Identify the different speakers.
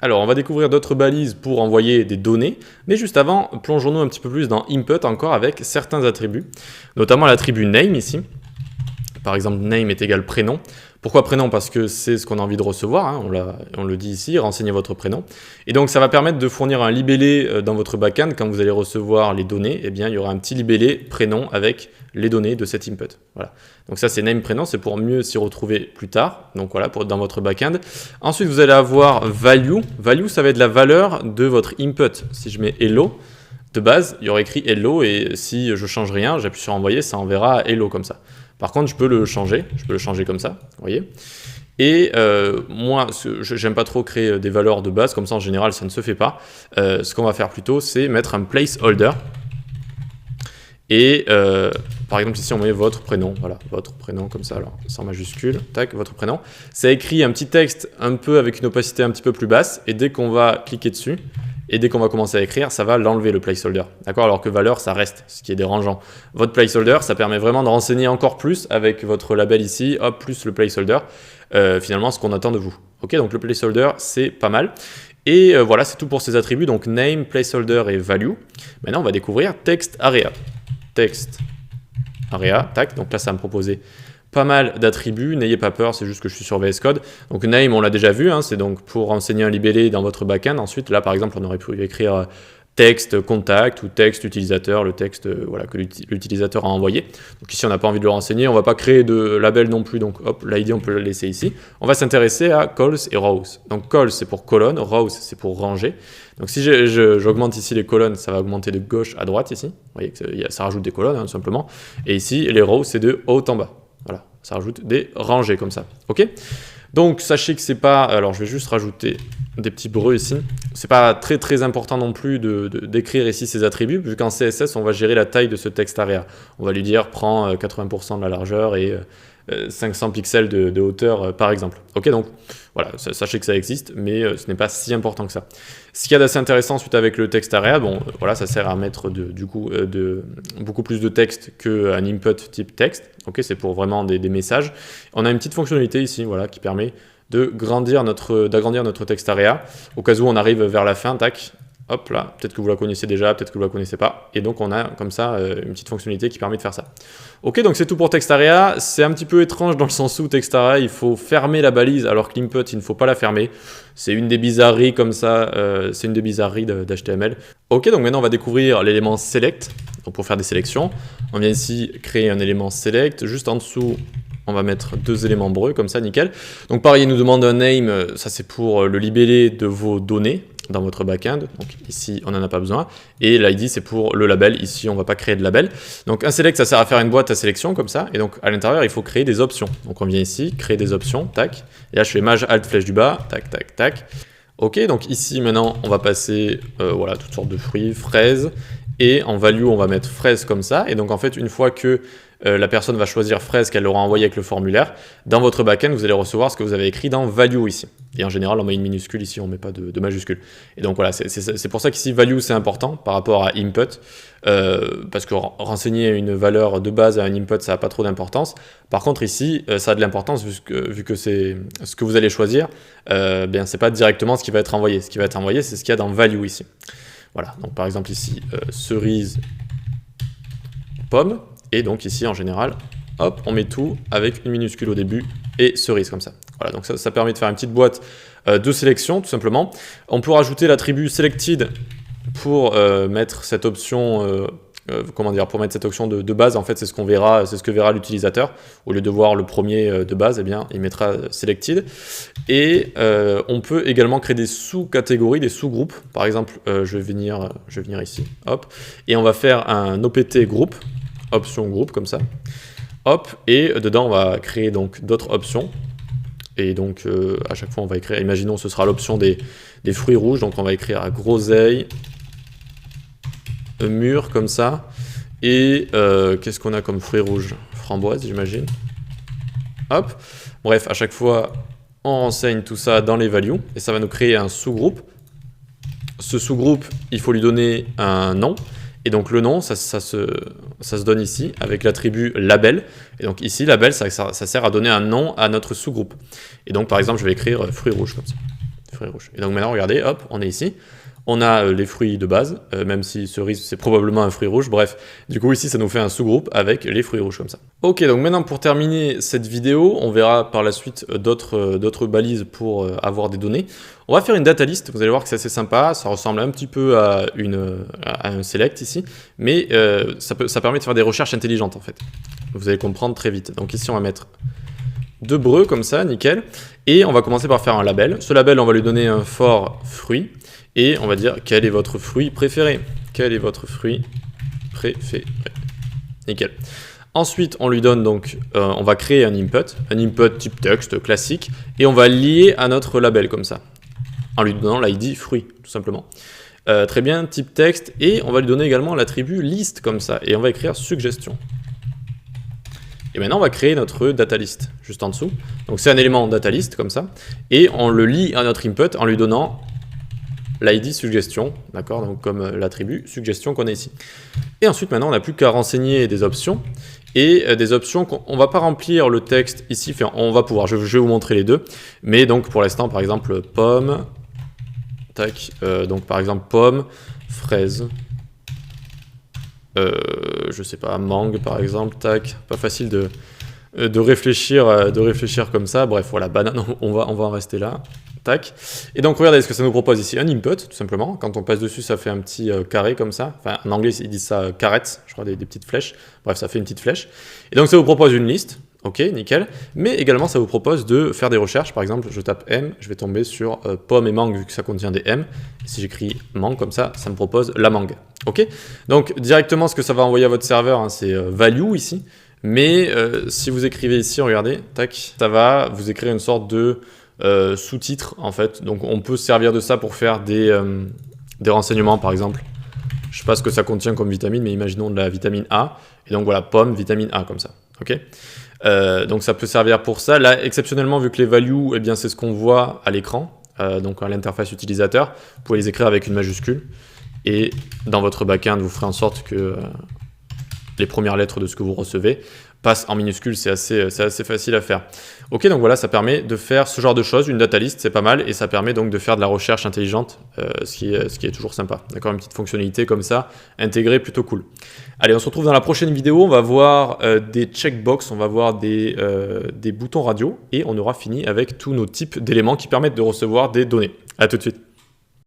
Speaker 1: Alors, on va découvrir d'autres balises pour envoyer des données, mais juste avant, plongeons-nous un petit peu plus dans input encore avec certains attributs, notamment l'attribut name ici. Par exemple, name est égal prénom. Pourquoi prénom? Parce que c'est ce qu'on a envie de recevoir, hein, on le dit ici, renseignez votre prénom. Et donc ça va permettre de fournir un libellé dans votre backend. Quand vous allez recevoir les données, eh bien, il y aura un petit libellé prénom avec les données de cet input. Voilà. Donc ça c'est name prénom, c'est pour mieux s'y retrouver plus tard, donc voilà, dans votre backend. Ensuite vous allez avoir value. Value, ça va être la valeur de votre input. Si je mets hello, de base, il y aurait écrit hello, et si je change rien, j'appuie sur envoyer, ça enverra hello comme ça. Par contre, je peux le changer comme ça, vous voyez. Et moi, j'aime pas trop créer des valeurs de base, comme ça en général, ça ne se fait pas. Ce qu'on va faire plutôt, c'est mettre un placeholder. Et par exemple, ici, on met votre prénom, voilà, votre prénom comme ça, alors sans majuscule, tac, votre prénom. Ça écrit un petit texte un peu avec une opacité un petit peu plus basse, et dès qu'on va cliquer dessus, et dès qu'on va commencer à écrire, ça va l'enlever le placeholder. D'accord? Alors que valeur, ça reste, ce qui est dérangeant. Votre placeholder, ça permet vraiment de renseigner encore plus avec votre label ici, hop, plus le placeholder, finalement, ce qu'on attend de vous. Ok, donc le placeholder, c'est pas mal. Et voilà, c'est tout pour ces attributs, donc name, placeholder et value. Maintenant, on va découvrir text area. Text area, tac, donc là, ça va me proposer pas mal d'attributs, n'ayez pas peur, c'est juste que je suis sur VS Code. Donc name, on l'a déjà vu, hein, c'est donc pour renseigner un libellé dans votre backend. Ensuite, là par exemple, on aurait pu écrire texte contact ou texte utilisateur, le texte voilà, que l'utilisateur a envoyé. Donc ici, on n'a pas envie de le renseigner, on ne va pas créer de label non plus, donc hop, l'ID, on peut le laisser ici. On va s'intéresser à calls et rows. Donc calls, c'est pour colonne, rows, c'est pour ranger. Donc si j'augmente ici les colonnes, ça va augmenter de gauche à droite ici. Vous voyez que ça rajoute des colonnes, hein, tout simplement. Et ici, les rows, c'est de haut en bas. Voilà, ça rajoute des rangées comme ça, ok? Donc sachez que c'est pas, alors je vais juste rajouter des petits breux ici, c'est pas très important non plus d'écrire ici ces attributs, vu qu'en CSS on va gérer la taille de ce text area. On va lui dire prends 80% de la largeur et 500 pixels de hauteur par exemple. Ok, donc voilà, sachez que ça existe, mais ce n'est pas si important que ça. Ce qu'il y a d'assez intéressant ensuite avec le text area, bon voilà, ça sert à mettre beaucoup plus de texte qu'un input type texte. Ok, c'est pour vraiment des messages. On a une petite fonctionnalité ici, voilà, qui permet d'agrandir notre text area. Au cas où on arrive vers la fin, tac, hop là, peut-être que vous la connaissez déjà, peut-être que vous la connaissez pas. Et donc on a comme ça une petite fonctionnalité qui permet de faire ça. Ok, donc c'est tout pour text area. C'est un petit peu étrange dans le sens où text area, il faut fermer la balise, alors que l'input, il ne faut pas la fermer. C'est une des bizarreries comme ça, c'est une des bizarreries d'HTML. Ok, donc maintenant on va découvrir l'élément select, donc pour faire des sélections. On vient ici créer un élément select, juste en dessous, on va mettre deux éléments breux, comme ça, nickel. Donc pareil, il nous demande un name, ça c'est pour le libellé de vos données dans votre backend. Donc ici, on n'en a pas besoin. Et l'ID, c'est pour le label. Ici, on ne va pas créer de label. Donc un select, ça sert à faire une boîte à sélection, comme ça. Et donc à l'intérieur, il faut créer des options. Donc on vient ici, créer des options, tac. Et là, je fais Maj Alt flèche du bas, tac, tac, tac. Ok, donc ici, maintenant, on va passer, voilà, toutes sortes de fruits, fraises. Et en value, on va mettre fraise comme ça. Et donc en fait, une fois que la personne va choisir fraise qu'elle aura envoyé avec le formulaire, dans votre backend, vous allez recevoir ce que vous avez écrit dans value ici. Et en général, on met une minuscule ici, on ne met pas de majuscule. Et donc voilà, c'est pour ça qu'ici, value, c'est important par rapport à input, parce que renseigner une valeur de base à un input, ça n'a pas trop d'importance. Par contre, ici, ça a de l'importance vu que c'est ce que vous allez choisir, bien, c'est pas directement ce qui va être envoyé. Ce qui va être envoyé, c'est ce qu'il y a dans value ici. Voilà, donc par exemple ici, cerise, pomme, et donc ici en général, hop, on met tout avec une minuscule au début et cerise comme ça. Voilà, donc ça permet de faire une petite boîte de sélection tout simplement. On peut rajouter l'attribut selected pour mettre cette option, pour mettre cette option de base. En fait, c'est ce que verra l'utilisateur. Au lieu de voir le premier de base, eh bien, il mettra selected. Et on peut également créer des sous-catégories, des sous-groupes. Par exemple, je vais venir ici, hop, et on va faire un opt groupe, option groupe comme ça, hop, et dedans on va créer donc d'autres options. Et donc à chaque fois on va écrire, imaginons ce sera l'option des fruits rouges, donc on va écrire groseille, mûr comme ça. Et qu'est-ce qu'on a comme fruits rouges? Framboise, j'imagine. Hop, bref, à chaque fois on renseigne tout ça dans les values et ça va nous créer un sous-groupe. Ce sous-groupe, il faut lui donner un nom. Et donc le nom, ça se donne ici avec l'attribut label. Et donc ici, label, ça sert à donner un nom à notre sous-groupe. Et donc par exemple, je vais écrire fruits rouges comme ça. fruits rouges. Et donc maintenant, regardez, hop, on est ici. On a les fruits de base, même si cerise c'est probablement un fruit rouge, bref. Du coup ici ça nous fait un sous-groupe avec les fruits rouges comme ça. Ok, donc maintenant pour terminer cette vidéo, on verra par la suite d'autres balises pour avoir des données. On va faire une data list, vous allez voir que c'est assez sympa, ça ressemble un petit peu à un select ici, mais ça permet de faire des recherches intelligentes en fait. Vous allez comprendre très vite. Donc ici on va mettre 2 breux comme ça, nickel, et on va commencer par faire un label. Ce label on va lui donner un for fruit. Et on va dire quel est votre fruit préféré. Quel est votre fruit préféré. Nickel. Ensuite, on lui donne donc, on va créer un input type texte classique, et on va lier à notre label comme ça, en lui donnant l'id fruit, tout simplement. Très bien, type texte, et on va lui donner également l'attribut list comme ça, et on va écrire suggestion. Et maintenant, on va créer notre data list, juste en dessous. Donc c'est un élément data list comme ça, et on le lie à notre input en lui donnant l'id suggestion, d'accord, donc comme l'attribut suggestion qu'on a ici. Et ensuite, maintenant, on n'a plus qu'à renseigner des options, et des options qu'on ne va pas remplir le texte ici, enfin, on va pouvoir, je vais vous montrer les deux, mais donc pour l'instant, par exemple, pomme, tac, donc par exemple, pomme, fraise, je sais pas, mangue par exemple, tac, pas facile de réfléchir comme ça, bref, voilà, banane, on va en rester là. Tac. Et donc regardez ce que ça nous propose ici, un input tout simplement, quand on passe dessus ça fait un petit carré comme ça, enfin en anglais ils disent ça carrets, je crois des petites flèches, bref ça fait une petite flèche, et donc ça vous propose une liste, ok nickel, mais également ça vous propose de faire des recherches, par exemple je tape M, je vais tomber sur pomme et mangue vu que ça contient des M, et si j'écris mangue comme ça me propose la mangue, ok. Donc directement ce que ça va envoyer à votre serveur, hein, c'est value ici, mais si vous écrivez ici, regardez, tac, ça va vous écrire une sorte de sous-titres en fait, donc on peut se servir de ça pour faire des renseignements par exemple, je sais pas ce que ça contient comme vitamine, mais imaginons de la vitamine A, et donc voilà, pomme, vitamine A comme ça, ok. Donc ça peut servir pour ça, là exceptionnellement vu que les values, eh bien c'est ce qu'on voit à l'écran, donc à l'interface utilisateur, vous pouvez les écrire avec une majuscule, et dans votre backend vous ferez en sorte que les premières lettres de ce que vous recevez passent en minuscules, c'est assez facile à faire. Ok, donc voilà, ça permet de faire ce genre de choses, une data list, c'est pas mal, et ça permet donc de faire de la recherche intelligente, ce qui est toujours sympa. D'accord, une petite fonctionnalité comme ça, intégrée, plutôt cool. Allez, on se retrouve dans la prochaine vidéo, on va voir des checkbox, on va voir des boutons radio, et on aura fini avec tous nos types d'éléments qui permettent de recevoir des données. À tout de suite.